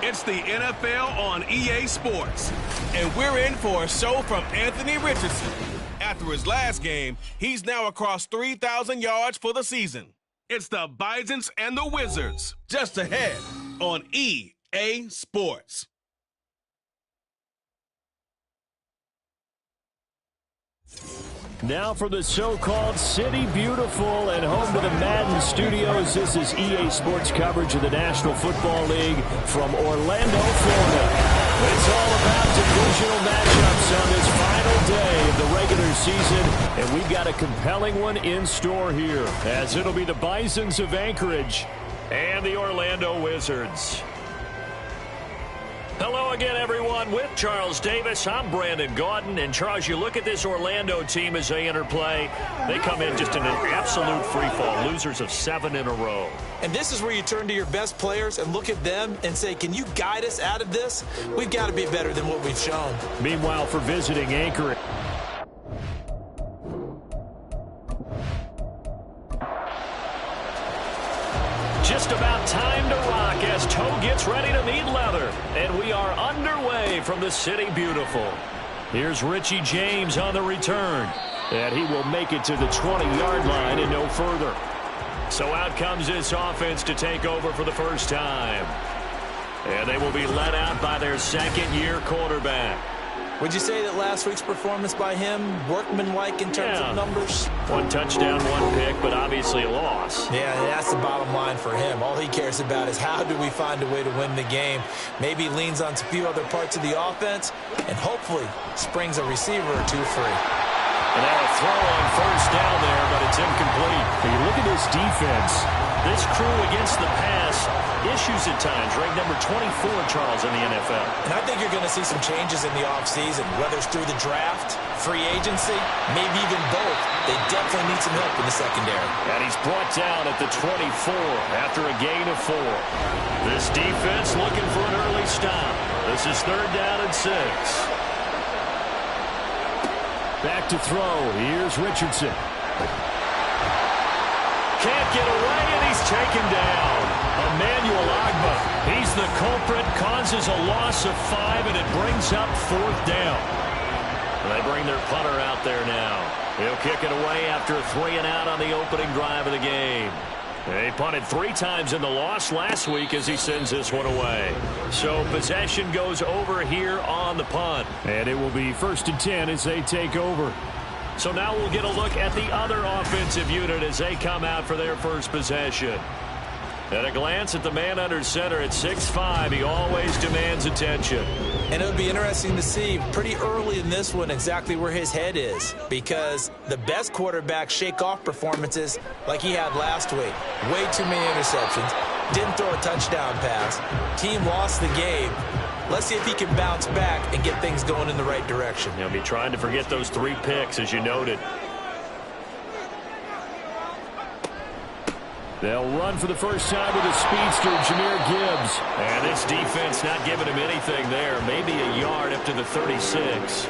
It's the NFL on EA Sports, and we're in for a show from Anthony Richardson. After his last game, he's now across 3,000 yards for the season. It's the Bisons and the Wizards, just ahead on EA Sports. Now for the so-called City Beautiful and home to the Madden Studios. This is EA Sports coverage of the National Football League from Orlando, Florida. It's all about divisional matchups on this final day of the regular season, and we've got a compelling one in store here, as it'll be the Bisons of Anchorage and the Orlando Wizards. Hello again, everyone. With Charles Davis, I'm Brandon Gaudin. And, Charles, you look at this Orlando team as they enter play. They come in just in an absolute free-fall, losers of 7 in a row. And this is where you turn to your best players and look at them and say, can you guide us out of this? We've got to be better than what we've shown. Meanwhile, for visiting Anchorage. Just about time to rock as Toe gets ready to meet leather. And we are underway from the City Beautiful. Here's Richie James on the return. And he will make it to the 20-yard line and no further. So out comes this offense to take over for the first time. And they will be led out by their second-year quarterback. Would you say that last week's performance by him, workmanlike in terms of numbers? 1 touchdown, 1 pick, but obviously a loss. Yeah, that's the bottom line for him. All he cares about is how do we find a way to win the game. Maybe leans on a few other parts of the offense, and hopefully springs a receiver or two free. And now a throw on first down there, but it's incomplete. You look at this defense. This crew against the pass, issues at times, ranked number 24, Charles, in the NFL. And I think you're going to see some changes in the offseason, whether it's through the draft, free agency, maybe even both. They definitely need some help in the secondary. And he's brought down at the 24 after a gain of 4. This defense looking for an early stop. This is 3rd down and 6. Back to throw. Here's Richardson. Can't get away, and he's taken down. Emmanuel Agba. He's the culprit, causes a loss of 5, and it brings up 4th down. They bring their punter out there now. He'll kick it away after a 3-and-out on the opening drive of the game. They punted 3 times in the loss last week as he sends this one away. So possession goes over here on the punt. And it will be 1st and 10 as they take over. So now we'll get a look at the other offensive unit as they come out for their first possession. At a glance at the man under center at 6'5", he always demands attention. And it would be interesting to see pretty early in this one exactly where his head is, because the best quarterbacks shake off performances like he had last week. Way too many interceptions. Didn't throw a touchdown pass. Team lost the game. Let's see if he can bounce back and get things going in the right direction. He'll be trying to forget those 3 picks, as you noted. They'll run for the first time with a speedster, Jahmyr Gibbs. And this defense not giving him anything there. Maybe a yard up to the 36.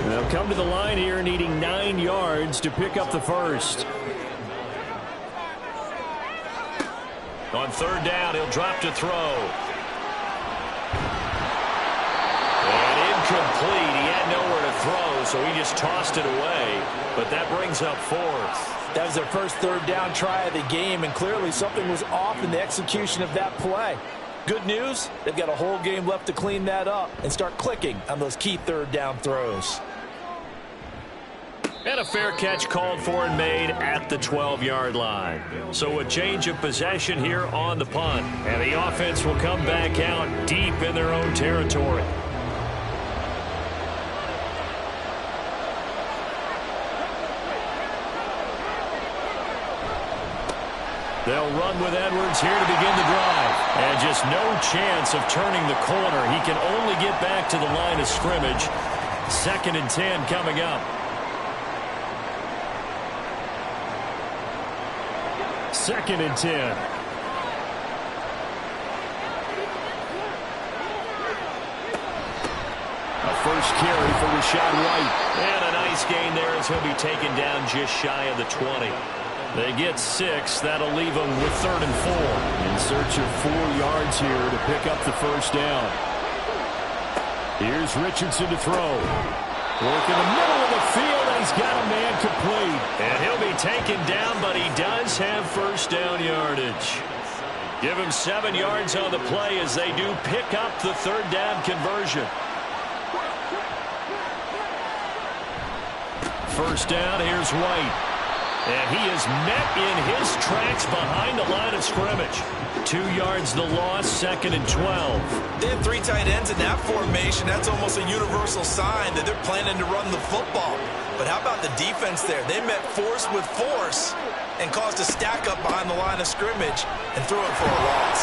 They'll come to the line here needing 9 yards to pick up the first. On 3rd down, he'll drop to throw. And incomplete. He had nowhere to throw, so he just tossed it away. But that brings up 4th. That was their first 3rd down try of the game, and clearly something was off in the execution of that play. Good news, they've got a whole game left to clean that up and start clicking on those key 3rd down throws. And a fair catch called for and made at the 12-yard line. So a change of possession here on the punt. And the offense will come back out deep in their own territory. They'll run with Edwards here to begin the drive. And just no chance of turning the corner. He can only get back to the line of scrimmage. 2nd and 10 coming up. 2nd and 10. A first carry for Rashad White. And a nice gain there as he'll be taken down just shy of the 20. They get 6. That'll leave them with 3rd and 4. In search of 4 yards here to pick up the first down. Here's Richardson to throw. Work in the middle of the field, and he's got a man complete. And he'll be taken down, but he does have first down yardage. Give him 7 yards on the play as they do pick up the 3rd down conversion. First down, here's White. And he is met in his tracks behind the line of scrimmage. 2 yards the loss, 2nd and 12. They have 3 tight ends in that formation. That's almost a universal sign that they're planning to run the football. But how about the defense there? They met force with force and caused a stack up behind the line of scrimmage and threw it for a loss.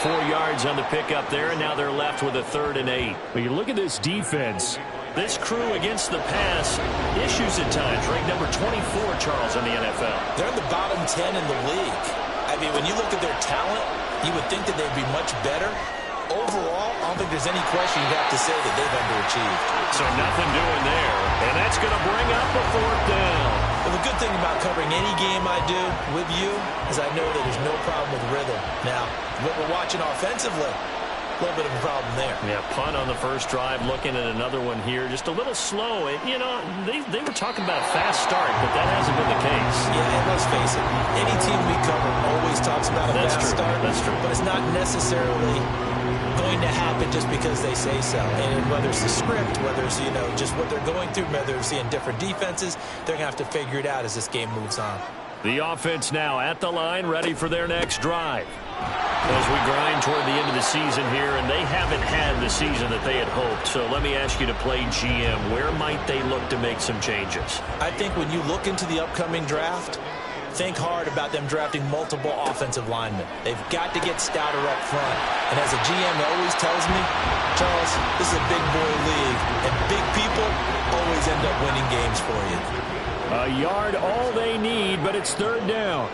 4 yards on the pickup there, and now they're left with a 3rd and 8. When you look at this defense, this crew against the pass, issues at times. Ranked number 24, Charles, in the NFL. They're in the bottom 10 in the league. I mean, when you look at their talent, you would think that they'd be much better. Overall, I don't think there's any question you'd have to say that they've underachieved. So nothing doing there, and that's going to bring up a 4th down. Well, the good thing about covering any game I do with you is I know that there's no problem with rhythm. Now, what we're watching offensively, a little bit of a problem there. Yeah, punt on the first drive, looking at another one here. Just a little slow. You know, they were talking about a fast start, but that hasn't been the case. Yeah, and let's face it, any team we cover always talks about a fast start. That's true. But it's not necessarily going to happen just because they say so. And whether it's the script, whether it's, you know, just what they're going through, whether they're seeing different defenses, they're going to have to figure it out as this game moves on. The offense now at the line, ready for their next drive. As we grind toward the end of the season here, and they haven't had the season that they had hoped. So let me ask you to play GM. Where might they look to make some changes? I think when you look into the upcoming draft, think hard about them drafting multiple offensive linemen. They've got to get stouter up front. And as a GM always tells me, Charles, this is a big boy league, and big people always end up winning games for you. a yard all they need, but it's 3rd down.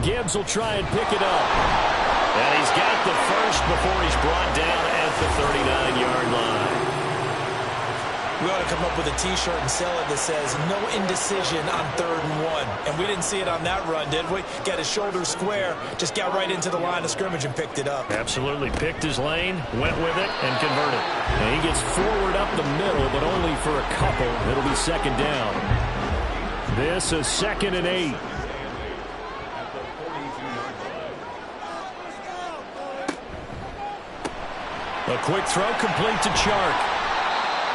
Gibbs will try and pick it up. And he's got the first before he's brought down at the 39-yard line. We ought to come up with a T-shirt and sell it that says, no indecision on 3rd and 1. And we didn't see it on that run, did we? Got his shoulder square, just got right into the line of scrimmage and picked it up. Absolutely. Picked his lane, went with it, and converted. And he gets forward up the middle, but only for a couple. It'll be 2nd down. This is 2nd and 8. A quick throw complete to Chark.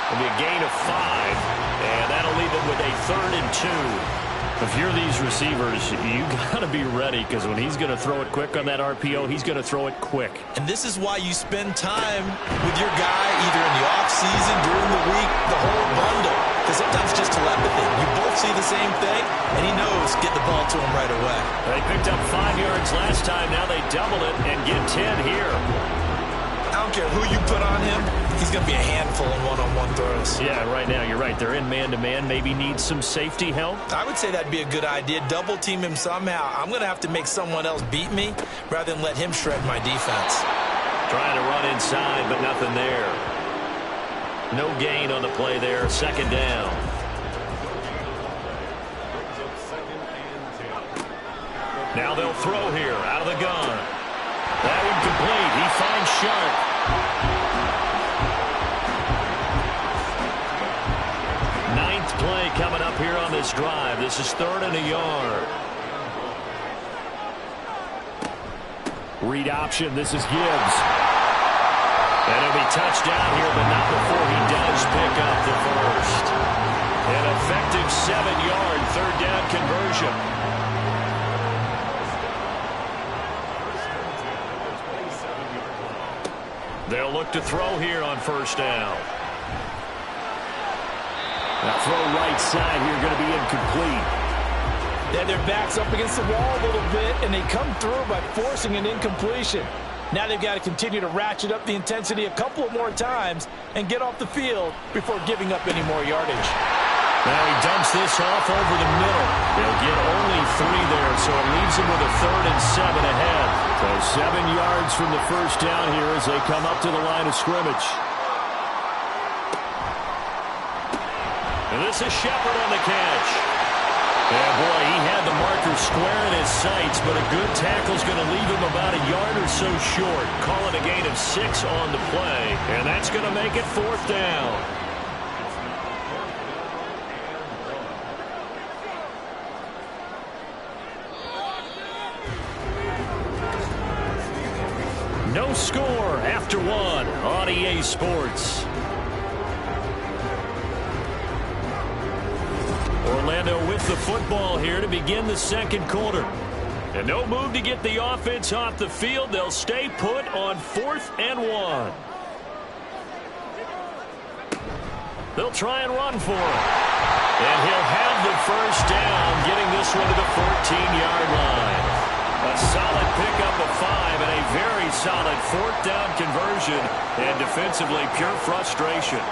It'll be a gain of 5, and that'll leave it with a 3rd and 2. If you're these receivers, you got to be ready, because when he's going to throw it quick on that RPO, he's going to throw it quick. And this is why you spend time with your guy either in the offseason, during the week, the whole bundle. Because sometimes it's just telepathy. You both see the same thing, and he knows get the ball to him right away. They picked up 5 yards last time. Now they double it and get 10 here. I don't care who you put on him, he's going to be a handful in one-on-one throws. Yeah, right now, you're right. They're in man-to-man. Maybe need some safety help. I would say that'd be a good idea. Double team him somehow. I'm going to have to make someone else beat me rather than let him shred my defense. Trying to run inside, but nothing there. No gain on the play there. 2nd down. Now they'll throw here out of the gun. That one complete. He finds Sharp. Ninth play coming up here on this drive. This is 3rd and a yard. Read option. This is Gibbs. And it'll be touchdown here, but not before he does pick up the first. An effective 7-yard 3rd down conversion. They'll look to throw here on 1st down. That throw right side here going to be incomplete. They had their backs up against the wall a little bit, and they come through by forcing an incompletion. Now they've got to continue to ratchet up the intensity a couple of more times and get off the field before giving up any more yardage. Now he dumps this off over the middle. They'll get only 3 there, so it leaves them with a 3rd and 7 ahead. So 7 yards from the first down here as they come up to the line of scrimmage. And this is Shepard on the catch. Yeah, boy, he had the marker square in his sights, but a good tackle's going to leave him about a yard or so short. Call it a gain of 6 on the play, and that's going to make it 4th down. No score after 1 on EA Sports. Orlando with the football here to begin the second quarter. And no move to get the offense off the field. They'll stay put on 4th and 1. They'll try and run for it. And he'll have the first down, getting this one to the 14-yard line. A solid pickup of 5 and a very solid 4th down conversion. And defensively, pure frustration.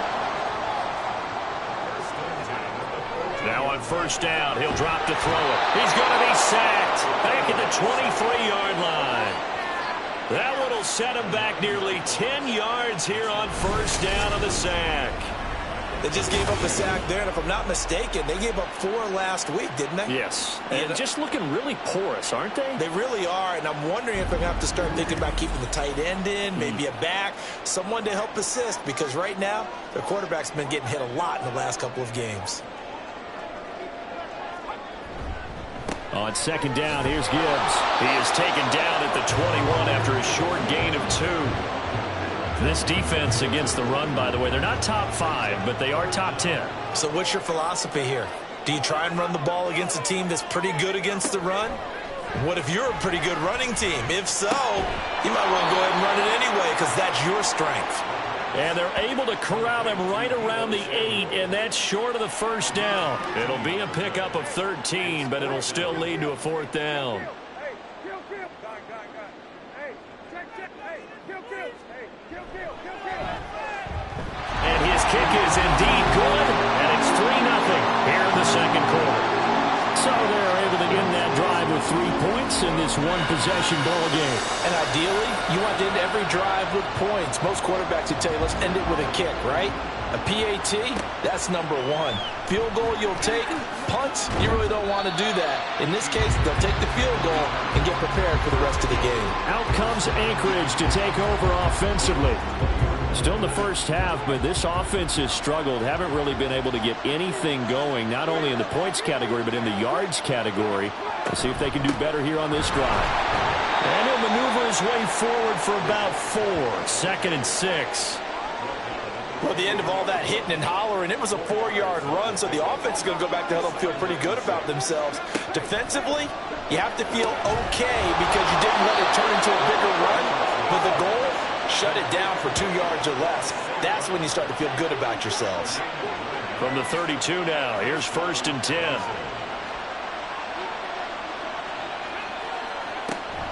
Now on first down, he'll drop to throw it. He's going to be sacked back at the 23-yard line. That one will set him back nearly 10 yards here on first down on the sack. They just gave up a sack there, and if I'm not mistaken, they gave up 4 last week, didn't they? Yes, and just looking really porous, aren't they? They really are, and I'm wondering if they're going to have to start thinking about keeping the tight end in, maybe a back, someone to help assist, because right now, their quarterback's been getting hit a lot in the last couple of games. On second down, here's Gibbs. He is taken down at the 21 after a short gain of 2. This defense against the run, by the way, they're not top 5, but they are top 10. So what's your philosophy here? Do you try and run the ball against a team that's pretty good against the run? What if you're a pretty good running team? If so, you might well go ahead and run it anyway because that's your strength. And they're able to corral him right around the 8, and that's short of the first down. It'll be a pickup of 13, but it'll still lead to a 4th down. And his kick is indeed good, and it's 3-0 here in the second quarter. So they're able to end that drive with 3 points in this one-possession ball game. And ideally, you want to end every drive with points. Most quarterbacks would tell you, let's end it with a kick, right? A PAT, that's number 1. Field goal you'll take. Punts, you really don't want to do that. In this case, they'll take the field goal and get prepared for the rest of the game. Out comes Anchorage to take over offensively. Still in the first half, but this offense has struggled. Haven't really been able to get anything going, not only in the points category, but in the yards category. Let's see if they can do better here on this drive. And he'll maneuver his way forward for about 4. 2nd and 6. Well, at the end of all that hitting and hollering, it was a 4-yard run, so the offense is going to go back to huddle and feel pretty good about themselves. Defensively, you have to feel okay because you didn't let it turn into a bigger run, but the goal, shut it down for 2 yards or less. That's when you start to feel good about yourselves. From the 32 now, here's 1st and 10.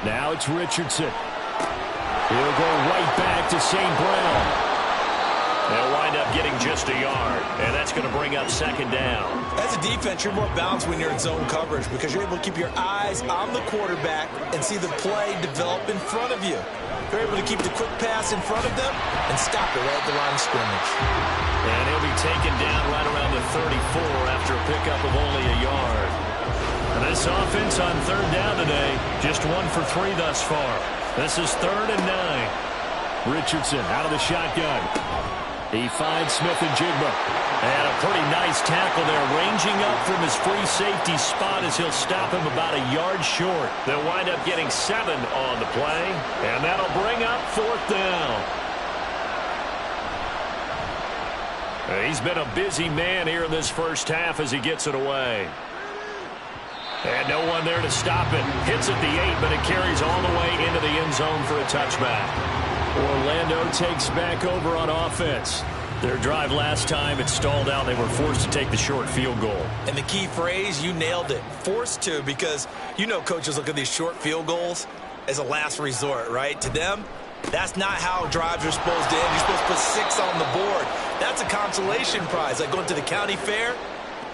Now it's Richardson. He'll go right back to St. Brown. They'll wind up getting just a yard, and that's going to bring up 2nd down. As a defense, you're more balanced when you're in zone coverage because you're able to keep your eyes on the quarterback and see the play develop in front of you. You're able to keep the quick pass in front of them and stop it right at the line of scrimmage. And he'll be taken down right around the 34 after a pickup of only a yard. And this offense on 3rd down today, just 1 for 3 thus far. This is 3rd and 9. Richardson out of the shotgun. He finds Smith and Jigba. And a pretty nice tackle there, ranging up from his free safety spot as he'll stop him about a yard short. They'll wind up getting 7 on the play, and that'll bring up 4th down. He's been a busy man here in this first half as he gets it away. And no one there to stop it. Hits at the 8, but it carries all the way into the end zone for a touchback. Orlando takes back over on offense. Their drive last time, it stalled out. They were forced to take the short field goal. And the key phrase, you nailed it. Forced to, because you know coaches look at these short field goals as a last resort, right? To them, that's not how drives are supposed to end. You're supposed to put 6 on the board. That's a consolation prize. Like going to the county fair,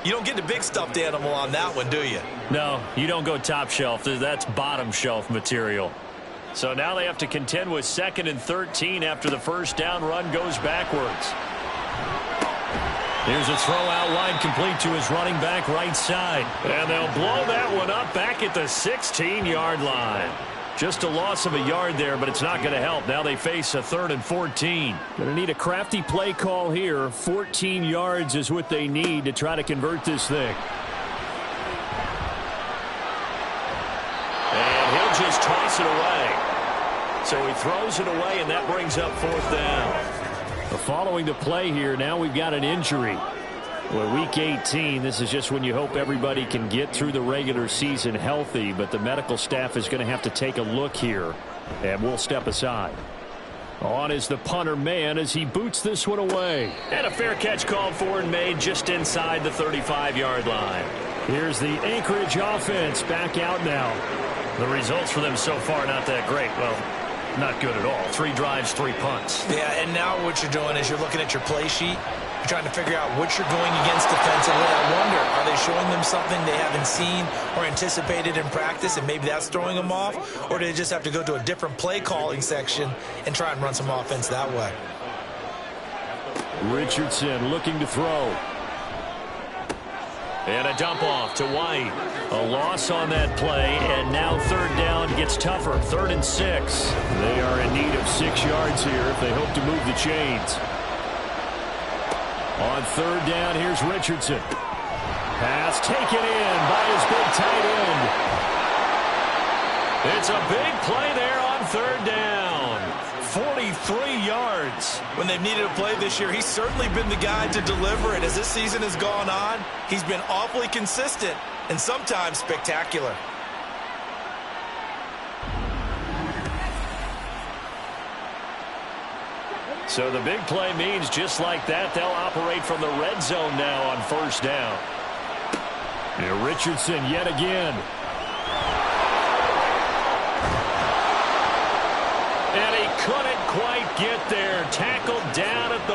you don't get the big stuffed animal on that one, do you? No, you don't go top shelf. That's bottom shelf material. So now they have to contend with 2nd and 13 after the first down run goes backwards. Here's a throw out wide, complete to his running back right side. And they'll blow that one up back at the 16-yard line. Just a loss of a yard there, but it's not going to help. Now they face a 3rd and 14. Going to need a crafty play call here. 14 yards is what they need to try to convert this thing. And he'll just toss it away. So he throws it away, and that brings up 4th down. Following the play here, now we've got an injury. Well, week 18, this is just when you hope everybody can get through the regular season healthy, but the medical staff is going to have to take a look here, and we'll step aside. On is the punter man as he boots this one away. And a fair catch called for and made just inside the 35-yard line. Here's the Anchorage offense back out now. The results for them so far not that great. Well, not good at all. 3 drives, 3 punts. Yeah, and now what you're doing is you're looking at your play sheet. You're trying to figure out what you're going against defensively. I wonder, are they showing them something they haven't seen or anticipated in practice, and maybe that's throwing them off? Or do they just have to go to a different play calling section and try and run some offense that way? Richardson looking to throw. And a dump off to White. A loss on that play, and now 3rd down gets tougher. 3rd and 6. They are in need of 6 yards here if they hope to move the chains. On 3rd down, here's Richardson. Pass taken in by his big tight end. It's a big play there on 3rd down. 43 yards. When they've needed a play this year, he's certainly been the guy to deliver it. As this season has gone on, he's been awfully consistent and sometimes spectacular. So the big play means just like that, they'll operate from the red zone now on 1st down. And Richardson yet again. And he couldn't quite get there. Tackled down at the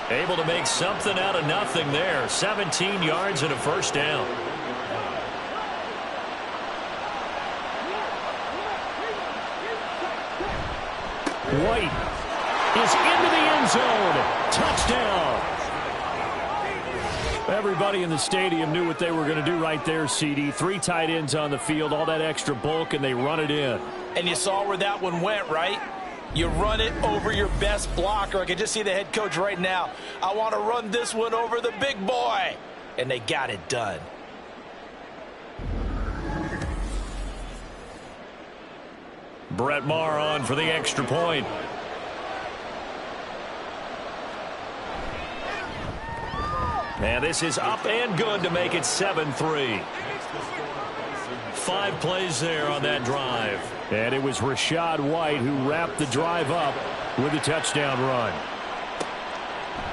1. Able to make something out of nothing there. 17 yards and a 1st down. White is into the end zone. Touchdown. Everybody in the stadium knew what they were going to do right there, CD. 3 tight ends on the field, all that extra bulk, and they run it in. And you saw where that one went, right? You run it over your best blocker. I can just see the head coach right now. I want to run this one over the big boy. And they got it done. Brett Maher on for the extra point. And this is up and good to make it 7-3. 5 plays there on that drive. And it was Rachaad White who wrapped the drive up with a touchdown run.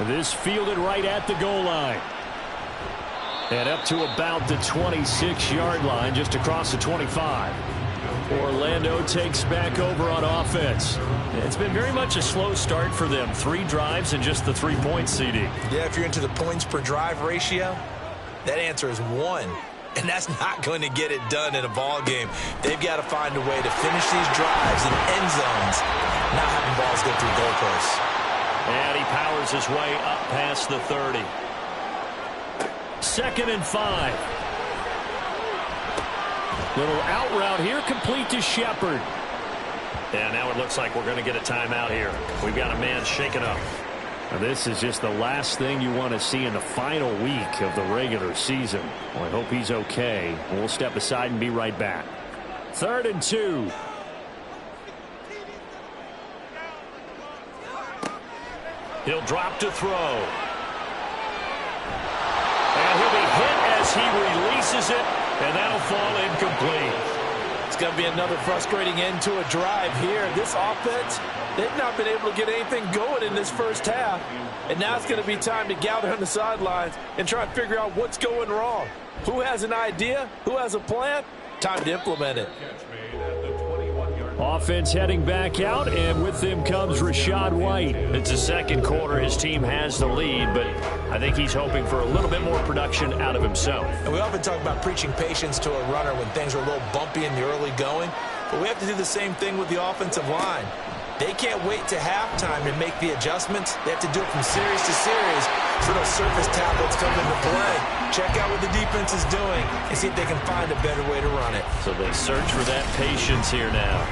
This fielded right at the goal line. And up to about the 26-yard line, just across the 25. Orlando takes back over on offense. It's been very much a slow start for them. 3 drives and just the 3 points, CD. Yeah, if you're into the points per drive ratio, that answer is 1. And that's not going to get it done in a ball game. They've got to find a way to finish these drives in end zones, not having balls go through goalposts. And he powers his way up past the 30. 2nd and 5. Little out route here, complete to Shepard. And now it looks like we're going to get a timeout here. We've got a man shaken up. Now this is just the last thing you want to see in the final week of the regular season. Well, I hope he's okay. We'll step aside and be right back. 3rd and 2. He'll drop to throw. And he'll be hit as he releases it, and that'll fall incomplete. It's going to be another frustrating end to a drive here. This offense, they've not been able to get anything going in this first half. And now it's going to be time to gather on the sidelines and try and figure out what's going wrong. Who has an idea? Who has a plan? Time to implement it. Offense heading back out, and with them comes Rachaad White. It's the second quarter. His team has the lead, but I think he's hoping for a little bit more production out of himself. And we often talk about preaching patience to a runner when things are a little bumpy in the early going, but we have to do the same thing with the offensive line. They can't wait to halftime to make the adjustments. They have to do it from series to series, so those surface tablets come into play. Check out what the defense is doing and see if they can find a better way to run it. So they search for that patience here now.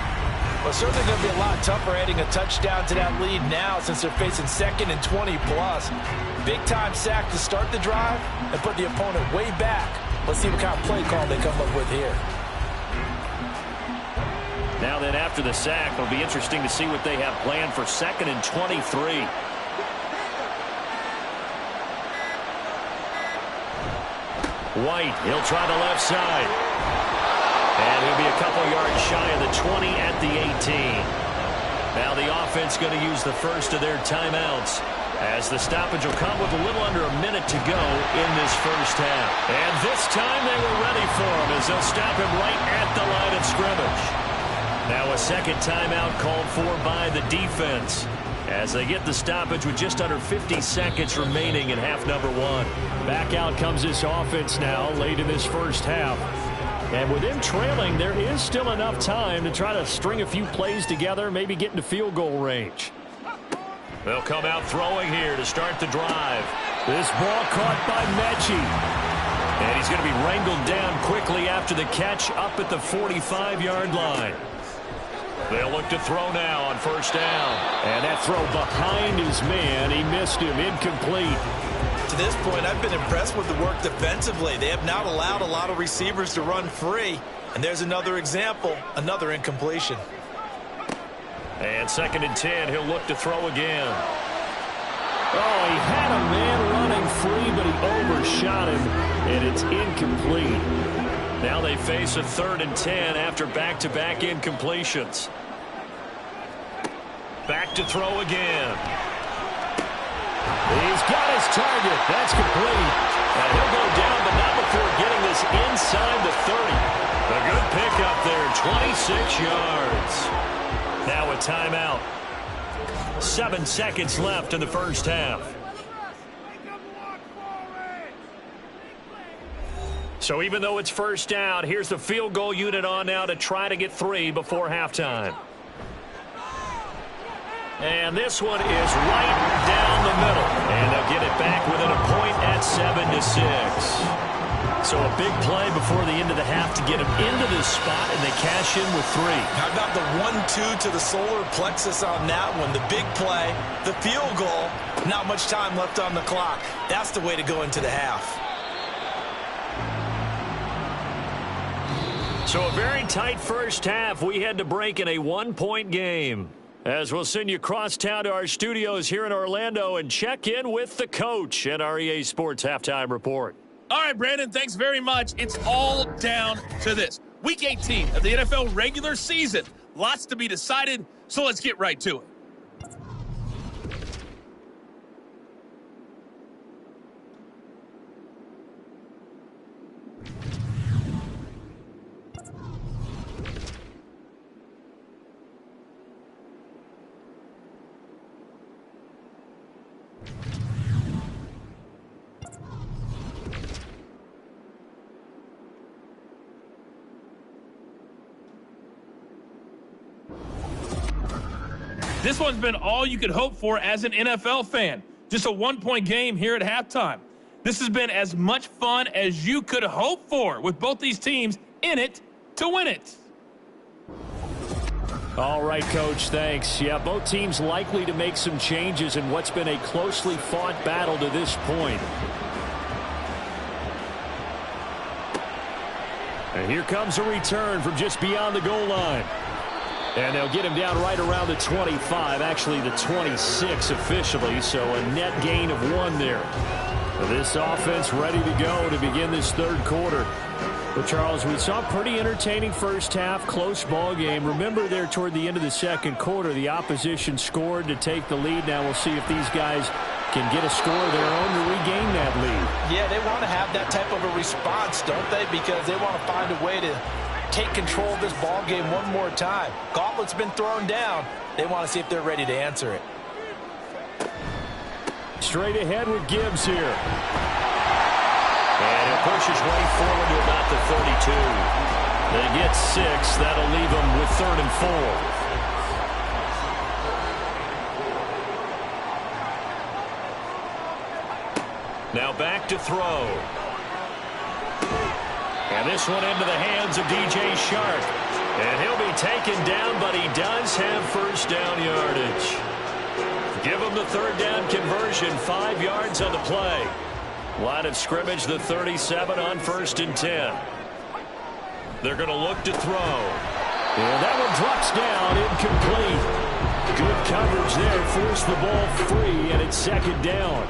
Well, it's certainly going to be a lot tougher adding a touchdown to that lead now since they're facing 2nd and 20+. Big-time sack to start the drive and put the opponent way back. Let's see what kind of play call they come up with here. Now then, after the sack, it'll be interesting to see what they have planned for 2nd and 23. White, he'll try the left side. And he'll be a couple yards shy of the 20 at the 18. Now the offense going to use the first of their timeouts, as the stoppage will come with a little under a minute to go in this first half. And this time they were ready for him, as they'll stop him right at the line of scrimmage. Now a second timeout called for by the defense, as they get the stoppage with just under 50 seconds remaining in half number 1. Back out comes this offense now late in this first half. And with them trailing, there is still enough time to try to string a few plays together, maybe get into field goal range. They'll come out throwing here to start the drive. This ball caught by Mechie. And he's going to be wrangled down quickly after the catch up at the 45-yard line. They'll look to throw now on first down. And that throw behind his man. He missed him. Incomplete. To this point, I've been impressed with the work defensively. They have not allowed a lot of receivers to run free. And there's another example, another incompletion. And 2nd and 10, he'll look to throw again. Oh, he had a man running free, but he overshot him, and it's incomplete. Now they face a 3rd and 10 after back-to-back incompletions. Back to throw again. He's got his target. That's complete. And he'll go down, but not before getting this inside the 30. A good pickup there, 26 yards. Now a timeout. 7 seconds left in the first half. So even though it's first down, here's the field goal unit on now to try to get 3 before halftime. And this one is right down the middle. And they'll get it back within a point at 7-6. So a big play before the end of the half to get him into this spot, and they cash in with 3. How about the 1-2 to the solar plexus on that one? The big play, the field goal, not much time left on the clock. That's the way to go into the half. So a very tight first half. We had to break in a 1-point game. As we'll send you across town to our studios here in Orlando and check in with the coach at our EA Sports Halftime Report. All right, Brandon, thanks very much. It's all down to this. Week 18 of the NFL regular season. Lots to be decided, so let's get right to it. This one's been all you could hope for as an NFL fan. Just a 1-point game here at halftime. This has been as much fun as you could hope for, with both these teams in it to win it. All right, Coach, thanks. Yeah, both teams likely to make some changes in what's been a closely fought battle to this point. And here comes a return from just beyond the goal line. And they'll get him down right around the 25, actually the 26 officially, so a net gain of 1 there. This offense ready to go to begin this third quarter. But, Charles, we saw a pretty entertaining first half, close ball game. Remember there toward the end of the second quarter, the opposition scored to take the lead. Now we'll see if these guys can get a score of their own to regain that lead. Yeah, they want to have that type of a response, don't they? Because they want to find a way to take control of this ball game one more time. Gauntlet's been thrown down. They want to see if they're ready to answer it. Straight ahead with Gibbs here. And he'll push his way forward to about the 32. They get 6. That'll leave them with 3rd and 4. Now back to throw. And this one into the hands of DJ Shark. And he'll be taken down, but he does have first down yardage. Give him the third down conversion, 5 yards on the play. Line of scrimmage, the 37 on 1st and 10. They're going to look to throw. And that one drops down, incomplete. Good coverage there, forced the ball free, and it's 2nd down.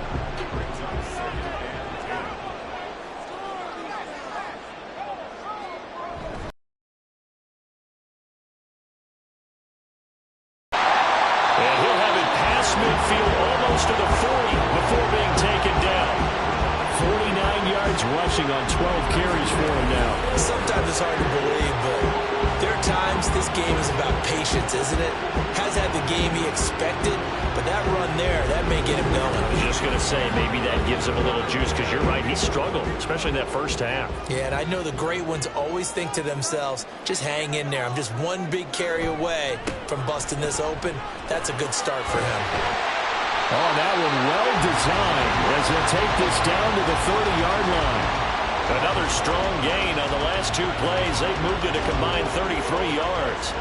And he'll have it past midfield, almost to the 40 before being taken down. 49 yards rushing on 12 carries for him now. Sometimes it's hard to believe, but there are times this game is about patience, isn't it? Has had the game he expected, but that run there, that may get him going. I was just going to say, maybe that gives him a little juice, because you're right, he struggled, especially in that first half. Yeah, and I know the great ones always think to themselves, just hang in there. I'm just one big carry away from busting this open. That's a good start for him. Oh, that one well designed as he'll take this down to the 30-yard line. Another strong gain on the last 2 plays. They've moved it a combined 33 yards.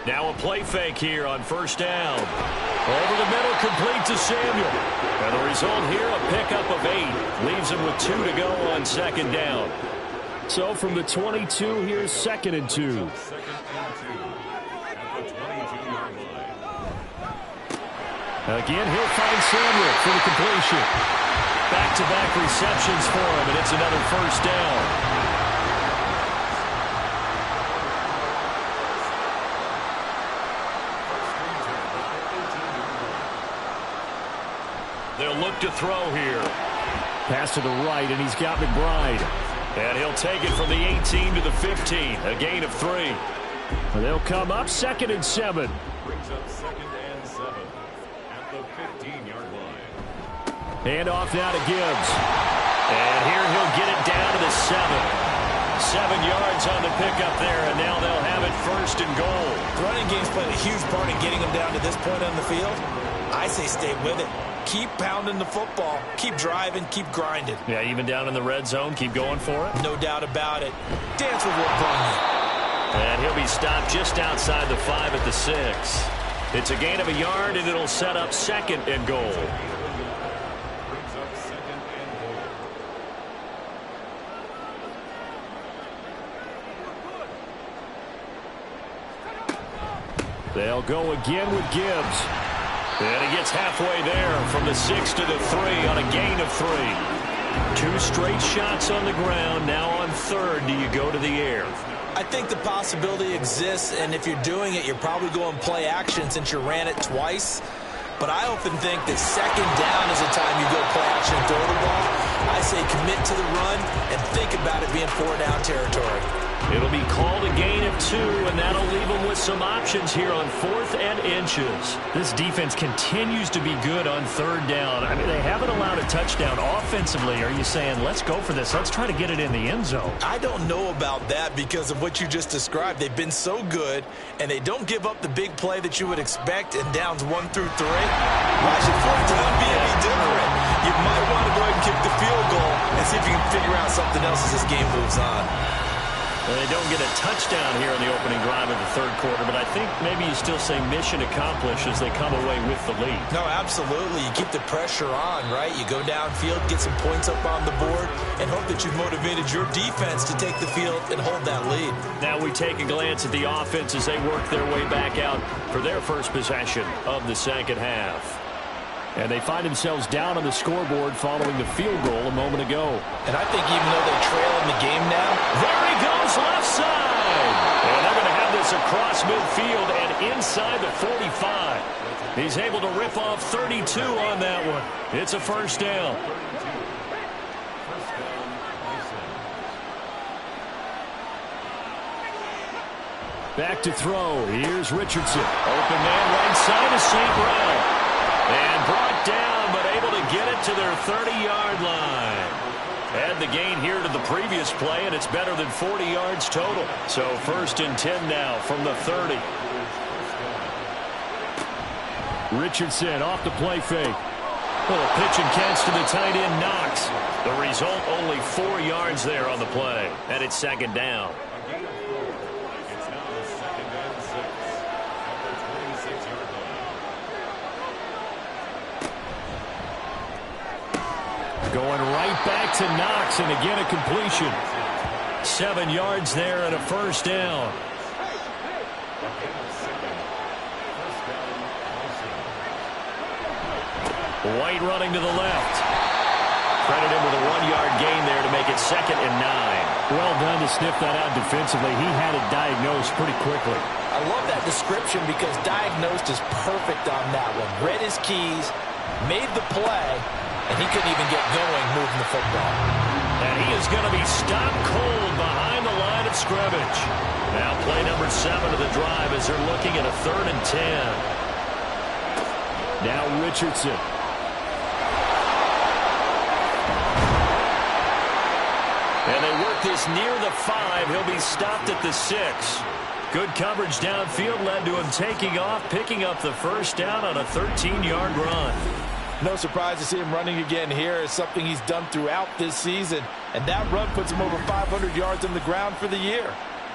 Now a play fake here on 1st down. Over the middle, complete to Samuel. And the result here, a pickup of 8. Leaves him with 2 to go on 2nd down. So from the 22, here's 2nd and 2. Again, he'll find Samuel for the completion. Back-to-back receptions for him, and it's another 1st down. They'll look to throw here. Pass to the right, and he's got McBride. And he'll take it from the 18 to the 15, a gain of 3. They'll come up 2nd and 7. Brings up 2nd and 7 at the 15-yard line. Hand off now to Gibbs. And here he'll get it down to the 7. 7 yards on the pickup there, and now they'll have it 1st and goal. The running game's played a huge part in getting him down to this point on the field. I say stay with it. Keep pounding the football. Keep driving. Keep grinding. Yeah, even down in the red zone, keep going for it. No doubt about it. Dance with what brought you. And he'll be stopped just outside the 5 at the 6. It's a gain of a yard, and it'll set up 2nd and goal. They'll go again with Gibbs. And he gets halfway there from the 6 to the 3 on a gain of 3. 2 straight shots on the ground. Now on 3rd, do you go to the air? I think the possibility exists, and if you're doing it, you're probably going play action since you ran it twice. But I often think that 2nd down is the time you go play action and throw the ball. I say commit to the run and think about it being 4-down territory. It'll be called a gain of 2, and that'll leave them with some options here on 4th and inches. This defense continues to be good on 3rd down. I mean, they haven't allowed a touchdown offensively. Are you saying, let's go for this? Let's try to get it in the end zone. I don't know about that because of what you just described. They've been so good, and they don't give up the big play that you would expect in downs 1 through 3. Why should 4th down be any different? You might want to go ahead and kick the field goal and see if you can figure out something else as this game moves on. Well, they don't get a touchdown here in the opening drive of the 3rd quarter, but I think maybe you still say mission accomplished as they come away with the lead. No, absolutely. You keep the pressure on, right? You go downfield, get some points up on the board, and hope that you've motivated your defense to take the field and hold that lead. Now we take a glance at the offense as they work their way back out for their first possession of the 2nd half. And they find themselves down on the scoreboard following the field goal a moment ago. And I think even though they're trailing the game now, there he goes left side. And they're going to have this across midfield and inside the 45. He's able to rip off 32 on that one. It's a 1st down. Back to throw. Here's Richardson. Open man right side of St. Brown. And brought down, but able to get it to their 30-yard line. Add the gain here to the previous play, and it's better than 40 yards total. So 1st and 10 now from the 30. Richardson off the play fake. Little pitch and catch to the tight end, Knox. The result, only 4 yards there on the play. And it's second down. It's now 2nd and 6 at the 26-yard line. Going right back to Knox, and again a completion. 7 yards there and a first down. White running to the left. Credit him with a 1-yard gain there to make it 2nd and 9. Well done to sniff that out defensively. He had it diagnosed pretty quickly. I love that description because diagnosed is perfect on that one. Read his keys, made the play, and he couldn't even get going moving the football. And he is going to be stopped cold behind the line of scrimmage. Now play number 7 of the drive as they're looking at a 3rd and 10. Now Richardson. And they work this near the 5. He'll be stopped at the 6. Good coverage downfield led to him taking off, picking up the first down on a 13-yard run. No surprise to see him running again here. It's something he's done throughout this season. And that run puts him over 500 yards on the ground for the year.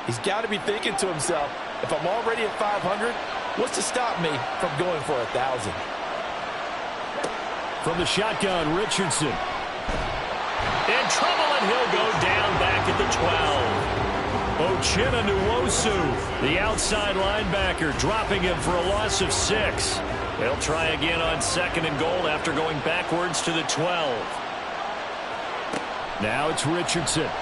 He's got to be thinking to himself, if I'm already at 500, what's to stop me from going for 1,000? From the shotgun, Richardson. In trouble, and he'll go down back at the 12. Uchenna Nwosu, the outside linebacker, dropping him for a loss of 6. They'll try again on 2nd and goal after going backwards to the 12. Now it's Richardson. And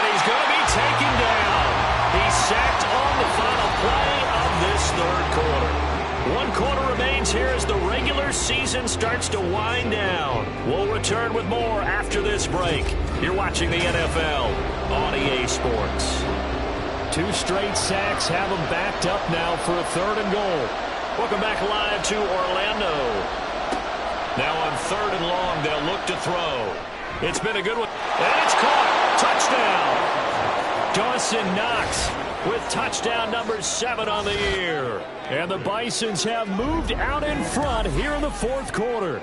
he's going to be taken down. He's sacked on the final play of this 3rd quarter. 1 quarter remains here as the regular season starts to wind down. We'll return with more after this break. You're watching the NFL on EA Sports. 2 straight sacks have them backed up now for a 3rd and goal. Welcome back live to Orlando. Now on 3rd and long, they'll look to throw. It's been a good one. And it's caught. Touchdown. Dawson Knox with touchdown number 7 on the year. And the Bisons have moved out in front here in the 4th quarter.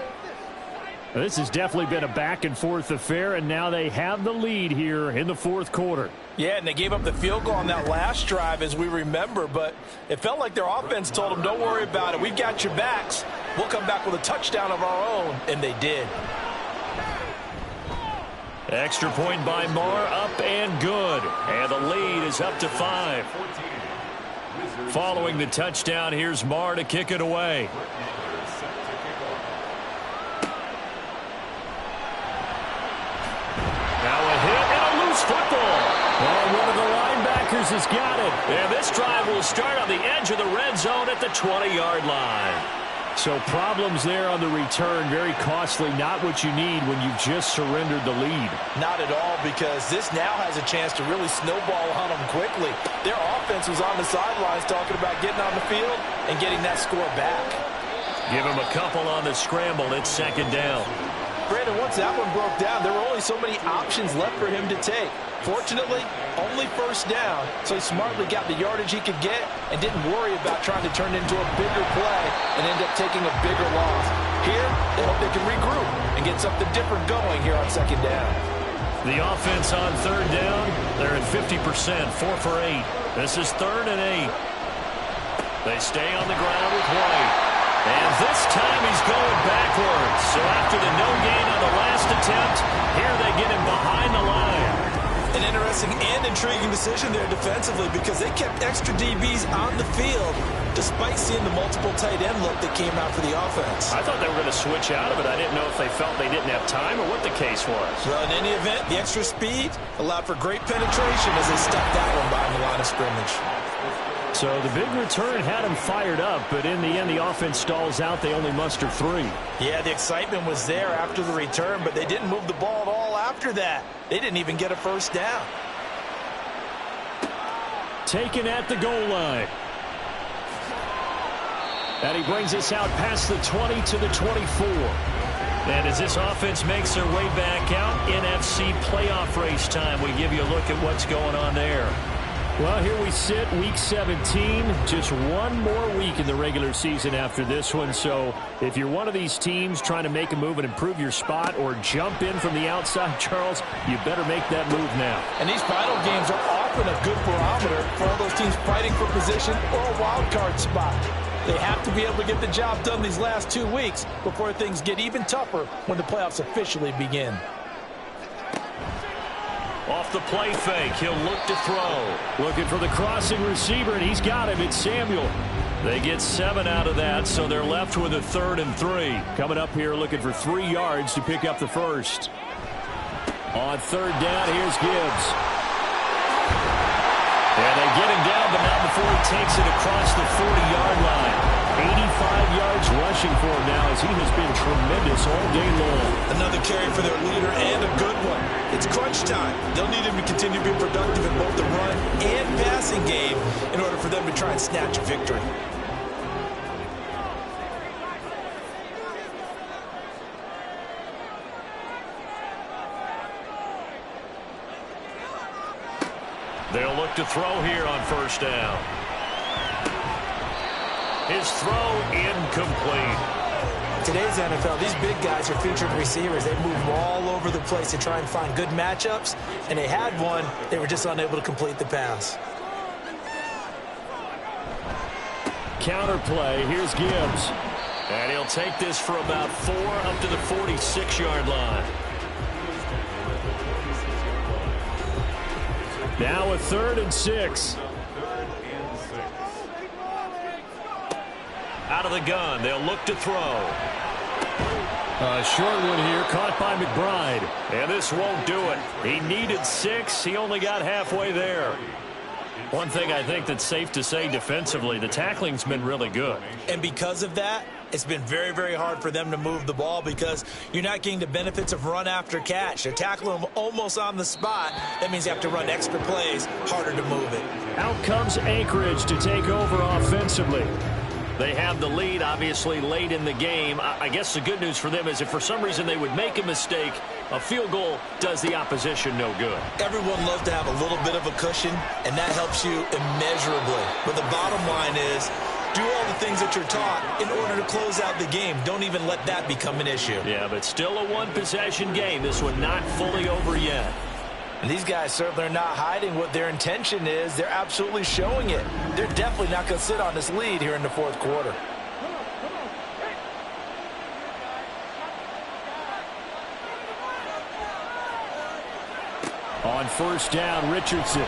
This has definitely been a back-and-forth affair, and now they have the lead here in the 4th quarter. Yeah, and they gave up the field goal on that last drive, as we remember, but it felt like their offense told them, don't worry about it. We've got your backs. We'll come back with a touchdown of our own, and they did. Extra point by Marr, up and good. And the lead is up to 5. Following the touchdown, here's Marr to kick it away. Now a hit and a loose football. Well, one of the linebackers has got it. And this drive will start on the edge of the red zone at the 20-yard line. So problems there on the return, very costly, not what you need when you've just surrendered the lead. Not at all, because this now has a chance to really snowball on them quickly. Their offense was on the sidelines talking about getting on the field and getting that score back. Give him a couple on the scramble. It's 2nd down. Brandon, once that one broke down, there were only so many options left for him to take. Fortunately, only 1st down, so he smartly got the yardage he could get and didn't worry about trying to turn it into a bigger play and end up taking a bigger loss. Here, they hope they can regroup and get something different going here on 2nd down. The offense on 3rd down, they're at 50%, 4 for 8. This is 3rd and 8. They stay on the ground with White. And this time he's going backwards. So after the no gain on the last attempt, here they get him behind the line. An interesting and intriguing decision there defensively because they kept extra DBs on the field despite seeing the multiple tight end look that came out for the offense. I thought they were going to switch out of it. I didn't know if they felt they didn't have time or what the case was. Well, in any event, the extra speed allowed for great penetration as they stuck that one behind the line of scrimmage. So the big return had him fired up, but in the end, the offense stalls out. They only muster 3. Yeah, the excitement was there after the return, but they didn't move the ball at all after that. They didn't even get a 1st down. Taken at the goal line. And he brings us out past the 20 to the 24. And as this offense makes their way back out, NFC playoff race time, we give you a look at what's going on there. Well, here we sit, week 17. Just one more week in the regular season after this one. So if you're one of these teams trying to make a move and improve your spot or jump in from the outside, Charles, you better make that move now. And these final games are often a good barometer for all those teams fighting for position or a wild card spot. They have to be able to get the job done these last 2 weeks before things get even tougher when the playoffs officially begin. Off the play fake, he'll look to throw. Looking for the crossing receiver, and he's got him. It's Samuel. They get 7 out of that, so they're left with a 3rd and 3. Coming up here looking for 3 yards to pick up the first. On 3rd down, here's Gibbs. And they get him down, but not before he takes it across the 40-yard line. 85 yards rushing for him now as he has been tremendous all day long. Another carry for their leader and a good one. It's crunch time. They'll need him to continue to be productive in both the run and passing game in order for them to try and snatch a victory. They'll look to throw here on 1st down. His throw incomplete. Today's NFL, these big guys are featured receivers. They move all over the place to try and find good matchups, and they had one. They were just unable to complete the pass. Counter play. Here's Gibbs. And he'll take this for about 4 up to the 46-yard line. Now a 3rd and 6. Out of the gun, they'll look to throw. A short one here, caught by McBride. And this won't do it. He needed 6. He only got halfway there. One thing I think that's safe to say defensively, the tackling's been really good. And because of that, it's been very, very hard for them to move the ball because you're not getting the benefits of run after catch. They're tackling them almost on the spot. That means you have to run extra plays, harder to move it. Out comes Anchorage to take over offensively. They have the lead, obviously, late in the game. I guess the good news for them is if for some reason they would make a mistake, a field goal does the opposition no good. Everyone loves to have a little bit of a cushion, and that helps you immeasurably. But the bottom line is, do all the things that you're taught in order to close out the game. Don't even let that become an issue. Yeah, but still a one-possession game. This one not fully over yet. And these guys certainly are not hiding what their intention is. They're absolutely showing it. They're definitely not going to sit on this lead here in the 4th quarter. On 1st down, Richardson.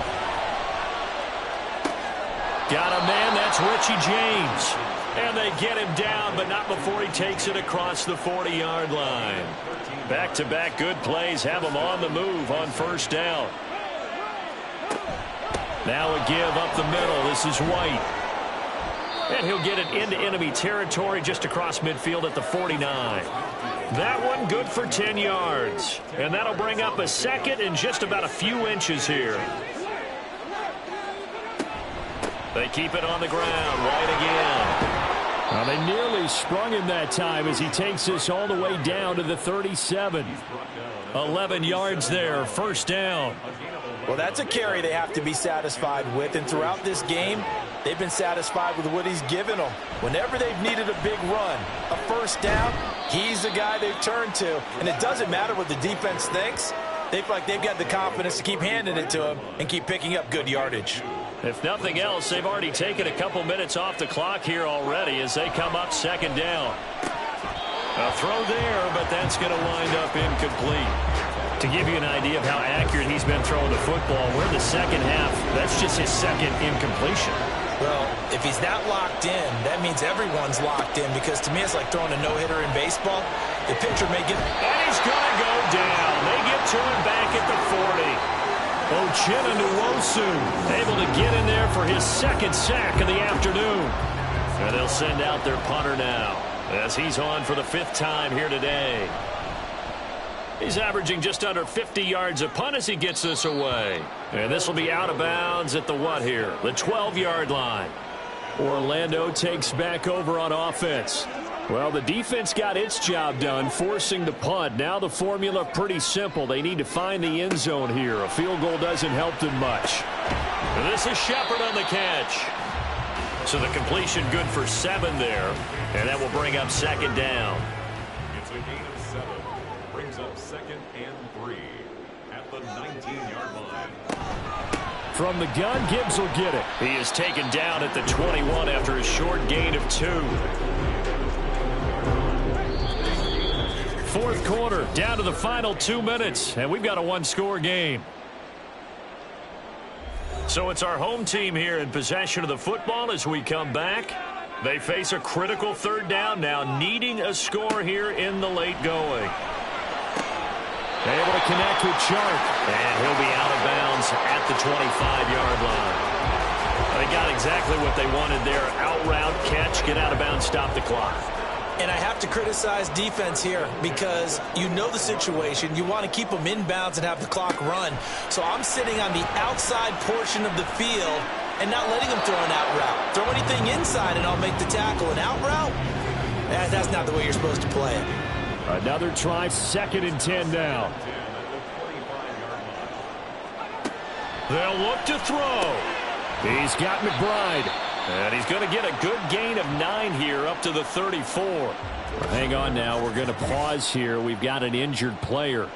Got a man, that's Richie James. And they get him down, but not before he takes it across the 40-yard line. Back-to-back good plays have him on the move on 1st down. Now a give up the middle. This is White. And he'll get it into enemy territory just across midfield at the 49. That one good for 10 yards. And that'll bring up a 2nd and just about a few inches here. They keep it on the ground. White again. Well, they nearly sprung him that time as he takes this all the way down to the 37. 11 yards there, 1st down. Well, that's a carry they have to be satisfied with. And throughout this game, they've been satisfied with what he's given them. Whenever they've needed a big run, a 1st down, he's the guy they've turned to. And it doesn't matter what the defense thinks. They feel like they've got the confidence to keep handing it to him and keep picking up good yardage. If nothing else, they've already taken a couple minutes off the clock here already as they come up 2nd down. A throw there, but that's going to wind up incomplete. To give you an idea of how accurate he's been throwing the football, we're in the 2nd half. That's just his 2nd incompletion. Well, if he's not locked in, that means everyone's locked in because to me it's like throwing a no-hitter in baseball. The pitcher may get... And he's going to go down. They get to him back at the 40. Uchenna Nwosu able to get in there for his 2nd sack of the afternoon. And they'll send out their punter now as he's on for the 5th time here today. He's averaging just under 50 yards a punt as he gets this away. And this will be out of bounds at the what here? The 12-yard line. Orlando takes back over on offense. Well, the defense got its job done, forcing the punt. Now the formula pretty simple. They need to find the end zone here. A field goal doesn't help them much. And this is Shepard on the catch. So the completion good for 7 there, and that will bring up second down. It's a gain of 7. Brings up 2nd and 3 at the 19-yard line. From the gun, Gibbs will get it. He is taken down at the 21 after a short gain of 2. Fourth quarter, down to the final 2 minutes, and we've got a one-score game. So it's our home team here in possession of the football as we come back. They face a critical third down now, needing a score here in the late going. Able to connect with Chark. And he'll be out of bounds at the 25-yard line. They got exactly what they wanted there. Out route, catch, get out of bounds, stop the clock. And I have to criticize defense here because you know the situation. You want to keep them in bounds and have the clock run. So I'm sitting on the outside portion of the field and not letting them throw an out route. Throw anything inside and I'll make the tackle. An out route? That's not the way you're supposed to play it. Another try, 2nd and 10 now. They'll look to throw. He's got McBride. And he's going to get a good gain of 9 here up to the 34. Hang on now. We're going to pause here. We've got an injured player.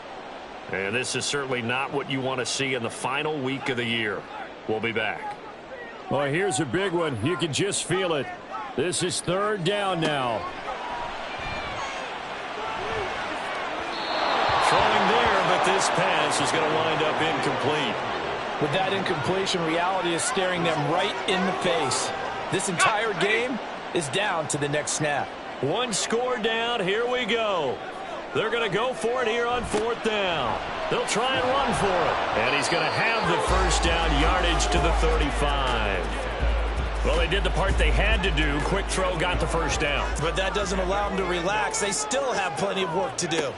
And this is certainly not what you want to see in the final week of the year. We'll be back. Well, here's a big one. You can just feel it. This is 3rd down now. Throwing there, but this pass is going to wind up incomplete. With that incompletion, reality is staring them right in the face. This entire game is down to the next snap. One score down. Here we go. They're going to go for it here on 4th down. They'll try and run for it. And he's going to have the first down, yardage to the 35. Well, they did the part they had to do. Quick throw, got the first down. But that doesn't allow them to relax. They still have plenty of work to do.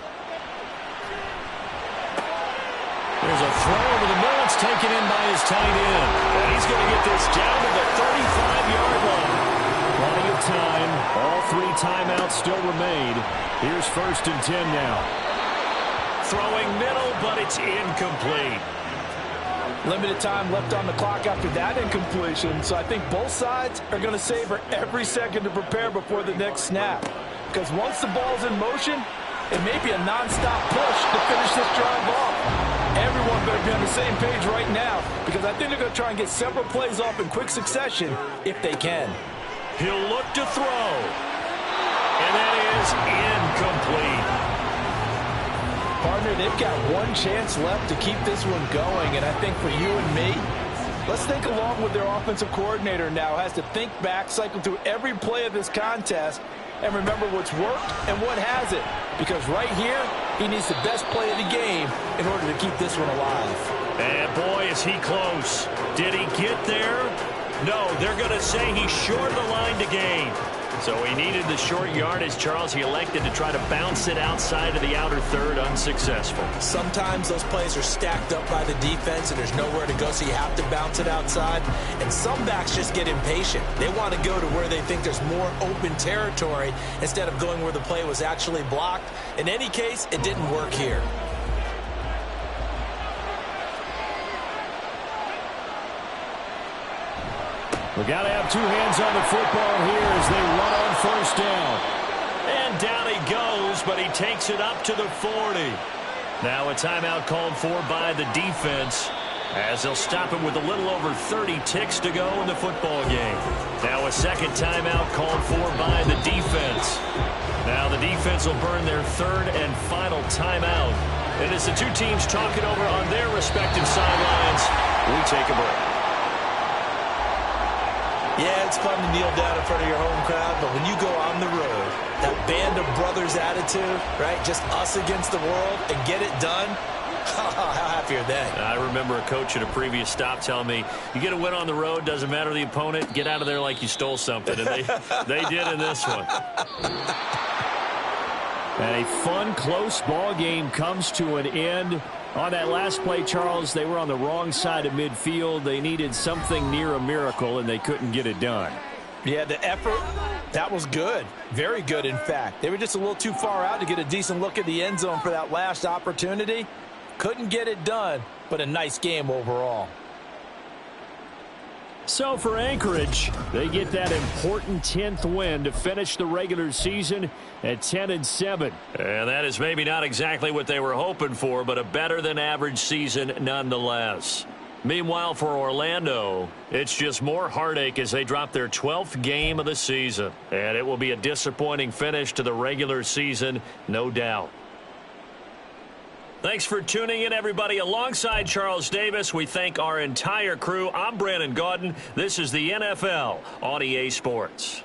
There's a throw over the middle. It's taken in by his tight end. And he's going to get this down to the 35-yard line. Plenty of time. All 3 timeouts still remain. Here's 1st and 10 now. Throwing middle, but it's incomplete. Limited time left on the clock after that incompletion, so I think both sides are going to savor every second to prepare before the next snap. Because once the ball's in motion, it may be a nonstop push to finish this drive off. Everyone better be on the same page right now because I think they're going to try and get several plays off in quick succession if they can. He'll look to throw. And that is incomplete. Partner, they've got one chance left to keep this one going, and I think for you and me, let's think along with their offensive coordinator now. Has to think back, cycle through every play of this contest, and remember what's worked and what hasn't. Because right here, he needs the best play of the game in order to keep this one alive. And boy, is he close. Did he get there? No, they're going to say he's short of the line to gain. So he needed the short yardage, Charles. He elected to try to bounce it outside of the outer third, unsuccessful. Sometimes those plays are stacked up by the defense and there's nowhere to go, so you have to bounce it outside. And some backs just get impatient. They want to go to where they think there's more open territory instead of going where the play was actually blocked. In any case, it didn't work here. We got to have 2 hands on the football here as they run on 1st down. And down he goes, but he takes it up to the 40. Now a timeout called for by the defense as they'll stop him with a little over 30 ticks to go in the football game. Now a second timeout called for by the defense. Now the defense will burn their 3rd and final timeout. And as the 2 teams talk it over on their respective sidelines, we take a break. Yeah, it's fun to kneel down in front of your home crowd, but when you go on the road, that band of brothers attitude, right, just us against the world and get it done, how happy are they? I remember a coach at a previous stop telling me, you get a win on the road, doesn't matter the opponent, get out of there like you stole something. And they did in this one. And a fun, close ball game comes to an end. On that last play, Charles, they were on the wrong side of midfield. They needed something near a miracle, and they couldn't get it done. Yeah, the effort, that was good. Very good, in fact. They were just a little too far out to get a decent look at the end zone for that last opportunity. Couldn't get it done, but a nice game overall. So for Anchorage, they get that important 10th win to finish the regular season at 10-7. And that is maybe not exactly what they were hoping for, but a better than average season nonetheless. Meanwhile, for Orlando, it's just more heartache as they drop their 12th game of the season. And it will be a disappointing finish to the regular season, no doubt. Thanks for tuning in, everybody. Alongside Charles Davis, we thank our entire crew. I'm Brandon Gaudin. This is the NFL on EA Sports.